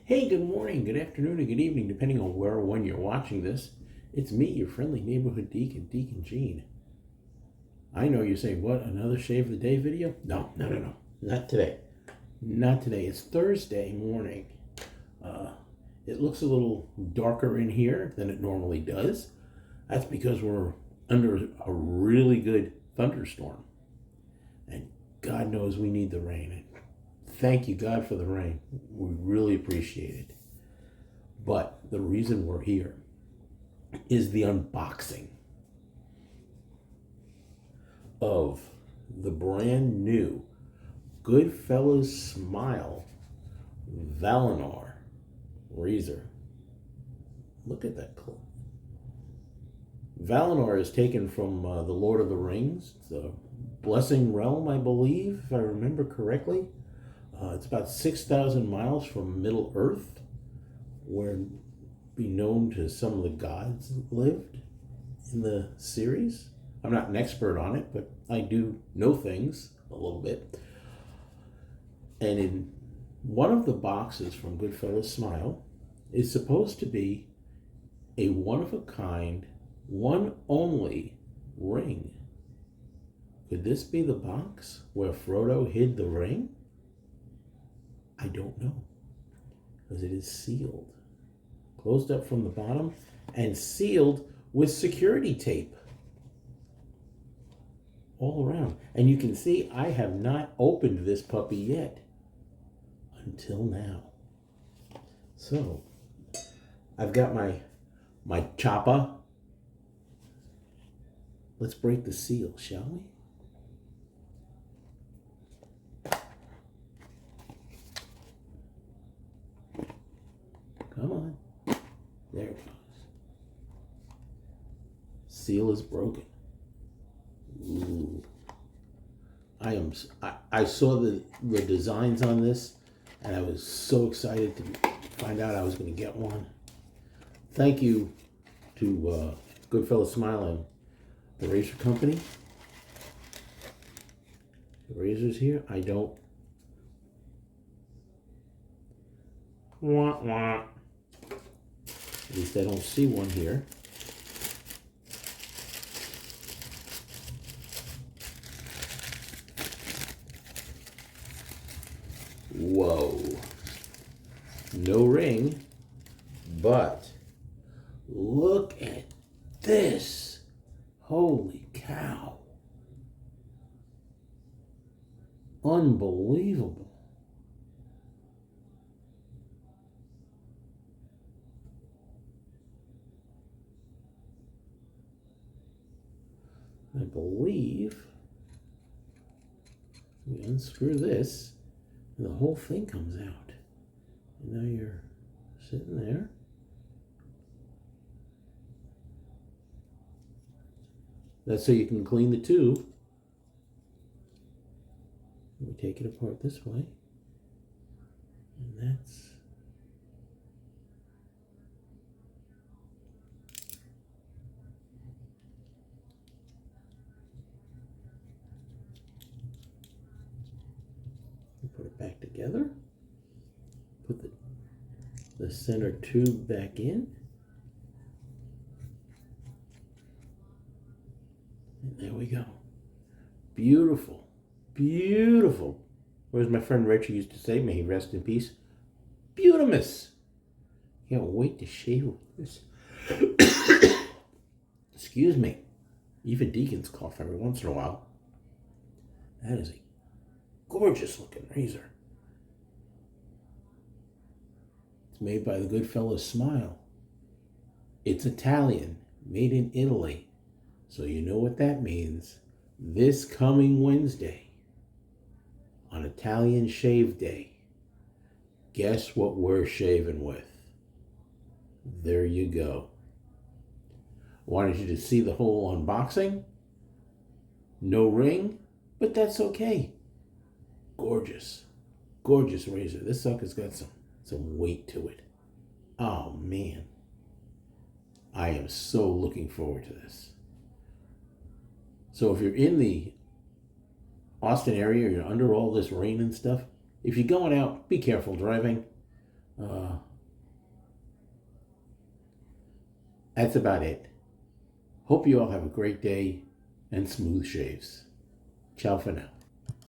Hey, good morning, good afternoon, and good evening, depending on where or when you're watching this. It's me, your friendly neighborhood deacon, Deacon Gene. I know you're saying, what, another Shave of the Day video? No. Not today. Not today. It's Thursday morning. It looks a little darker in here than it normally does. That's because we're under a really good thunderstorm. And God knows we need the rain. Thank you, God, for the rain. We really appreciate it. But the reason we're here is the unboxing of the brand new Goodfellas Smile Valynor razor. Look at that clip. Valynor is taken from the Lord of the Rings, the Blessing Realm, I believe, if I remember correctly. It's about 6,000 miles from Middle Earth, where be known to some of the gods that lived in the series. I'm not an expert on it, but I do know things a little bit. And in one of the boxes from Goodfellas Smile is supposed to be a one-of-a-kind, one-only ring. Could this be the box where Frodo hid the ring? I don't know, because it is sealed. Closed up from the bottom and sealed with security tape all around. And you can see I have not opened this puppy yet until now. So I've got my chopper. Let's break the seal, shall we? Come on. There it goes. Seal is broken. Ooh. I saw the designs on this, and I was so excited to find out I was going to get one. Thank you to Goodfellas Smile and the razor company. The razors here, I don't. Wah, wah. At least I don't see one here. Whoa. No ring, but look at this. Holy cow. Unbelievable. I believe we unscrew this and the whole thing comes out. And now you're sitting there. That's so you can clean the tube. We take it apart this way. And that's put it back together. Put the center tube back in. And there we go. Beautiful. Beautiful. Or as my friend Richie used to say, may he rest in peace, beautimus. Can't wait to shave with this. Excuse me. Even deacons cough every once in a while. That is a gorgeous looking razor. It's made by the Goodfellas Smile. It's Italian, made in Italy. So you know what that means. This coming Wednesday, on Italian Shave Day, guess what we're shaving with? There you go. Wanted you to see the whole unboxing. No ring, but that's okay. Gorgeous. Gorgeous razor. This sucker's got some weight to it. Oh, man. I am so looking forward to this. So if you're in the Austin area, you're under all this rain and stuff, if you're going out, be careful driving. Uh, that's about it. Hope you all have a great day and smooth shaves. Ciao for now.